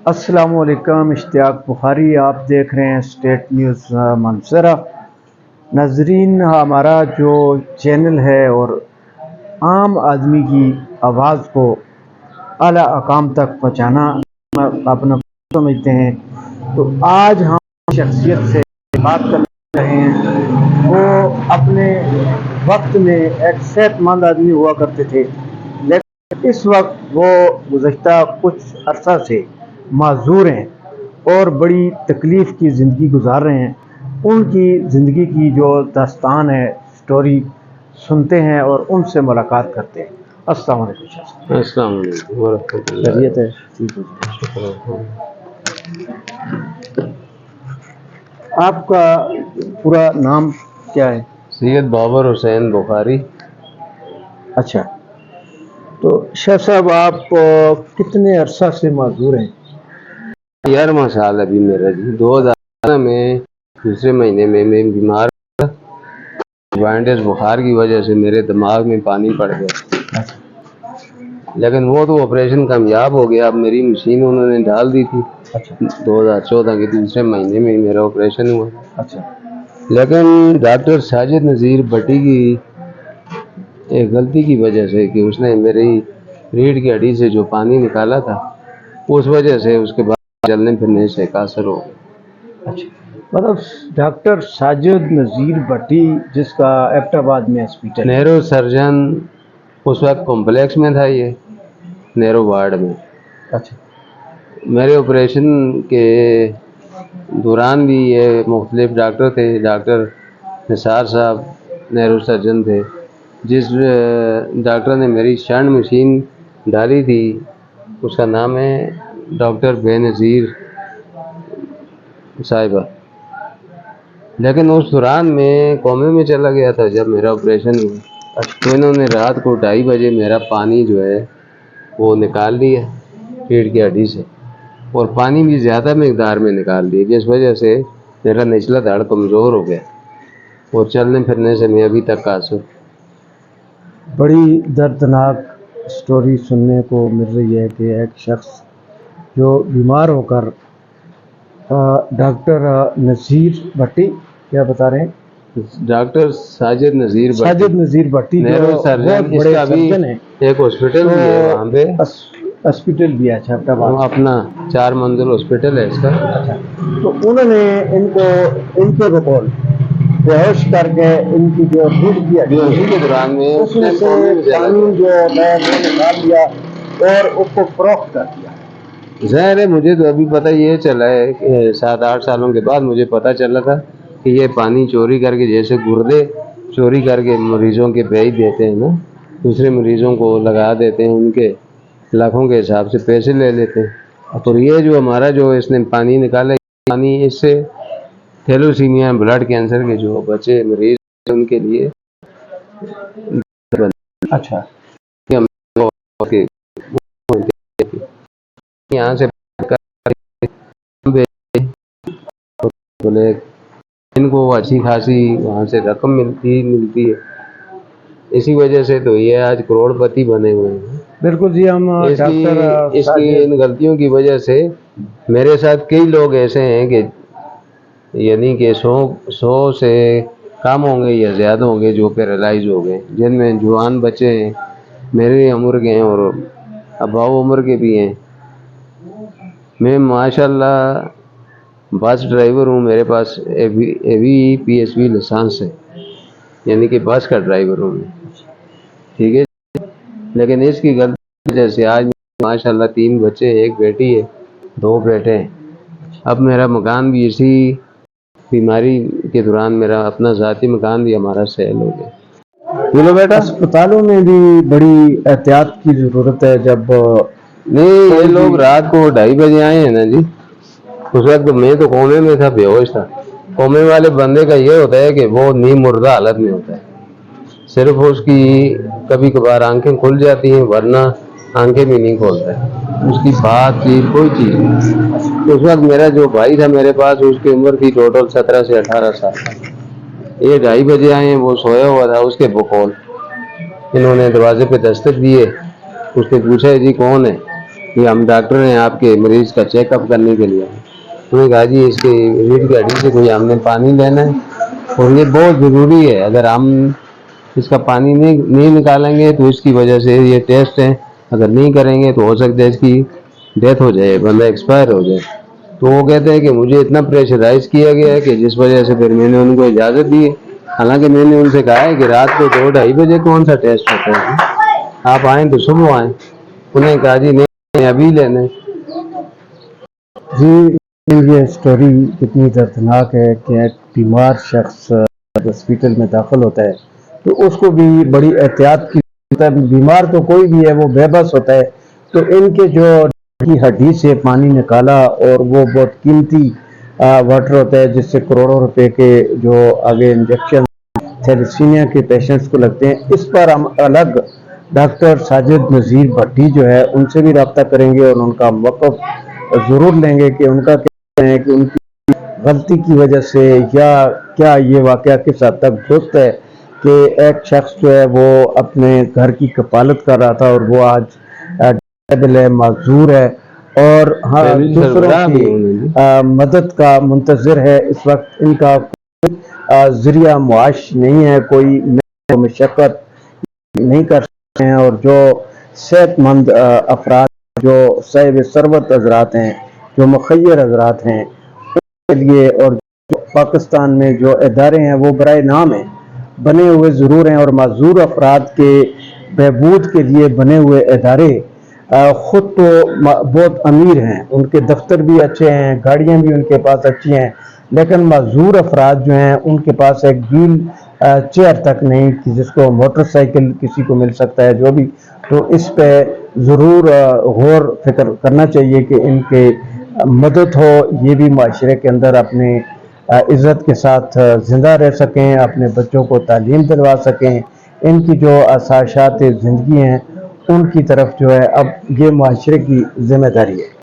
अस्सलाम वालेकुम। इश्तियाक बुखारी आप देख रहे हैं स्टेट न्यूज़ मंसरा। नाजरीन, हमारा जो चैनल है और आम आदमी की आवाज़ को आला अकाम तक पहुँचाना अपना समझते हैं। तो आज हम शख्सियत से बात कर रहे हैं। वो अपने वक्त में एक सेहतमंद आदमी हुआ करते थे, लेकिन इस वक्त वो गुज़श्ता कुछ अरसा से माजूर हैं और बड़ी तकलीफ़ की ज़िंदगी गुजार रहे हैं। उनकी ज़िंदगी की जो दास्तान है, स्टोरी सुनते हैं और उनसे मुलाकात करते हैं। अस्सलाम वालेकुम। अस्सलाम वालेकुम वरहमतुल्लाह। खैरियत है? आपका पूरा नाम क्या है? सैयद बाबर हुसैन बुखारी। अच्छा, तो शाह साहब आप कितने अरसा से माजूर हैं? 11वां साल अभी मेरा जी। 2018 में दूसरे महीने में मैं बीमार जॉइंटिस बुखार की वजह से मेरे दिमाग में पानी पड़ गया, लेकिन वो तो ऑपरेशन कामयाब हो गया। अब मेरी मशीन उन्होंने डाल दी थी। अच्छा 2014 के दूसरे महीने में मेरा ऑपरेशन हुआ। अच्छा लेकिन डॉक्टर साजिद नज़ीर भट्टी की एक गलती की वजह से कि उसने मेरी रीढ़ की हड्डी से जो पानी निकाला था, उस वजह से उसके बाद चलने फिरने से कासर हो गया। अच्छा, मतलब डॉक्टर साजिद नज़ीर भट्टी जिसका एबटाबाद में हॉस्पिटल है। नेहरू सर्जन उस वक्त कॉम्प्लेक्स में था, ये नेहरू वार्ड में। अच्छा मेरे ऑपरेशन के दौरान भी ये मुख्तलिफ डॉक्टर थे। डॉक्टर निसार साहब नेहरू सर्जन थे। जिस डॉक्टर ने मेरी शंट मशीन डाली थी उसका नाम है डॉक्टर बेनज़ीर साहिबा। लेकिन उस दौरान मैं कोमे में चला गया था जब मेरा ऑपरेशन हुआ। तो इन्होंने रात को 2:30 बजे मेरा पानी जो है वो निकाल लिया रीढ़ की हड्डी से, और पानी भी ज़्यादा मकदार में निकाल दिया, जिस वजह से मेरा निचला धड़ कमज़ोर हो गया और चलने फिरने से मैं अभी तक कासर। बड़ी दर्दनाक स्टोरी सुनने को मिल रही है कि एक शख्स जो बीमार होकर डॉक्टर नज़ीर भट्टी, क्या बता रहे हैं? डॉक्टर साजिद नज़ीर भट्टी नेहरू जो सर्जन, बहुत बड़े इसका भी सर्जन हैं। एक हॉस्पिटल भी है वहाँ पे, हॉस्पिटल भी है वो अपना 4 मंजिल हॉस्पिटल है इसका। अच्छा, तो उन्होंने इनके बकौल बेहोश करके इनकी जो रीढ़ की हड्डी उसी के दौरान में उसमें से पानी जो है वो निकाल लिया और उसको फरोख्त कर दिया। ज़ाहिर है, मुझे तो अभी पता ये चला है कि 7-8 सालों के बाद मुझे पता चला था कि ये पानी चोरी करके, जैसे गुर्दे चोरी करके मरीजों के भेज देते हैं ना, दूसरे मरीजों को लगा देते हैं, उनके लाखों के हिसाब से पैसे ले लेते हैं। और ये जो हमारा जो इसने पानी निकाला, पानी इससे थैलेसीमिया ब्लड कैंसर के जो बच्चे मरीज उनके लिए अच्छा, यहाँ से बोले इनको अच्छी खासी वहाँ से रकम मिलती है। इसी वजह से तो ये आज करोड़पति बने हुए हैं। बिल्कुल जी। हम इसकी इन गलतियों की वजह से मेरे साथ कई लोग ऐसे हैं कि यानी कि 100 से कम होंगे या ज़्यादा होंगे जो पैरालाइज हो गए, जिनमें जवान बच्चे हैं, मेरी उम्र के हैं और अबाव उम्र के भी हैं। मैं माशाल्लाह बस ड्राइवर हूँ, मेरे पास एवी PSV लाइसेंस है, यानी कि बस का ड्राइवर हूँ मैं, ठीक है। लेकिन इसकी गलती जैसे आज माशाल्लाह 3 बच्चे, 1 बेटी है, 2 बेटे हैं। अब मेरा मकान भी इसी बीमारी के दौरान मेरा अपना ज़ाती मकान भी हमारा सेल हो गया। बोलो बेटा, अस्पतालों में भी बड़ी एहतियात की ज़रूरत है। जब नहीं, ये लोग रात को 2:30 बजे आए हैं ना जी, उस वक्त मैं तो कोमे में था, बेहोश था। कोमे वाले बंदे का ये होता है कि वो नींद मुर्दा हालत में होता है, सिर्फ उसकी कभी कभार आंखें खुल जाती हैं, वरना आंखें भी नहीं खोलता है, उसकी बातचीत कोई चीज़ नहीं। उस वक्त मेरा जो भाई था मेरे पास, उसकी उम्र थी टोटल 17 से 18 साल। ये 2:30 बजे आए हैं, वो सोया हुआ था, उसके बकौल इन्होंने दरवाजे पे दस्तक दिए। उसने पूछा जी कौन है? کہ ہم ڈاکٹر ہیں آپ کے مریض کا چیک اپ کرنے کے لیے. انہوں نے کہا جی اس کی ریڑھ کی ہڈی سے کوئی ہم نے پانی لینا ہے اور یہ بہت ضروری ہے. اگر ہم اس کا پانی نہیں نکالیں گے تو اس کی وجہ سے یہ ٹیسٹ ہے اگر نہیں کریں گے تو ہو سکتا ہے اس کی ڈیتھ ہو جائے, بندہ ایکسپائر ہو جائے. تو وہ کہتے ہیں کہ مجھے اتنا پریشرائز کیا گیا ہے کہ جس وجہ سے پھر میں نے ان کو اجازت دی ہے. حالانکہ میں نے ان سے کہا ہے کہ رات کو 2-2:30 بجے کون سا ٹیسٹ ہوتا ہے, آپ آئیں تو صبح آئیں. انہیں کہا جی نہیں ابھی لینا. جی یہ سٹوری کتنی دردناک ہے کہ ایک بیمار شخص ہاسپٹل میں داخل ہوتا ہے تو اس کو بھی بڑی احتیاط کی, بیمار تو کوئی بھی ہے وہ بے بس ہوتا ہے, تو ان کے جو ہڈی سے پانی نکالا اور وہ بہت قیمتی واٹر ہوتا ہے جس سے کروڑوں روپے کے جو آگے انجیکشن تھیلیسیمیا کے پیشنٹس کو لگتے ہیں. اس پر ہم الگ ڈاکٹر ساجد نذیر بھٹی جو ہے ان سے بھی رابطہ کریں گے اور ان کا موقف ضرور لیں گے کہ ان کا کہنا ہے کہ ان کی غلطی کی وجہ سے یا کیا یہ واقعہ کس حد تک درست ہے کہ ایک شخص جو ہے وہ اپنے گھر کی کفالت کر رہا تھا اور وہ آج معذور ہے اور دوسروں کی مدد کا منتظر ہے. اس وقت ان کا کوئی ذریعہ معاش نہیں ہے, کوئی مشقت نہیں کر سکتے ہیں, اور جو صحت مند افراد جو صاحب ثروت حضرات ہیں, جو مخیر حضرات ہیں, ان کے لیے اور جو پاکستان میں جو ادارے ہیں وہ برائے نام ہیں, بنے ہوئے ضرور ہیں, اور معذور افراد کے بہبود کے لیے بنے ہوئے ادارے خود تو بہت امیر ہیں, ان کے دفتر بھی اچھے ہیں, گاڑیاں بھی ان کے پاس اچھی ہیں, لیکن معذور افراد جو ہیں ان کے پاس ایک ویل چیئر تک نہیں کہ جس کو موٹر سائیکل کسی کو مل سکتا ہے جو بھی. تو اس پہ ضرور غور فکر کرنا چاہیے کہ ان کے مدد ہو, یہ بھی معاشرے کے اندر اپنے عزت کے ساتھ زندہ رہ سکیں, اپنے بچوں کو تعلیم دلوا سکیں. ان کی جو آسائشات زندگی ہیں ان کی طرف جو ہے اب یہ معاشرے کی ذمہ داری ہے.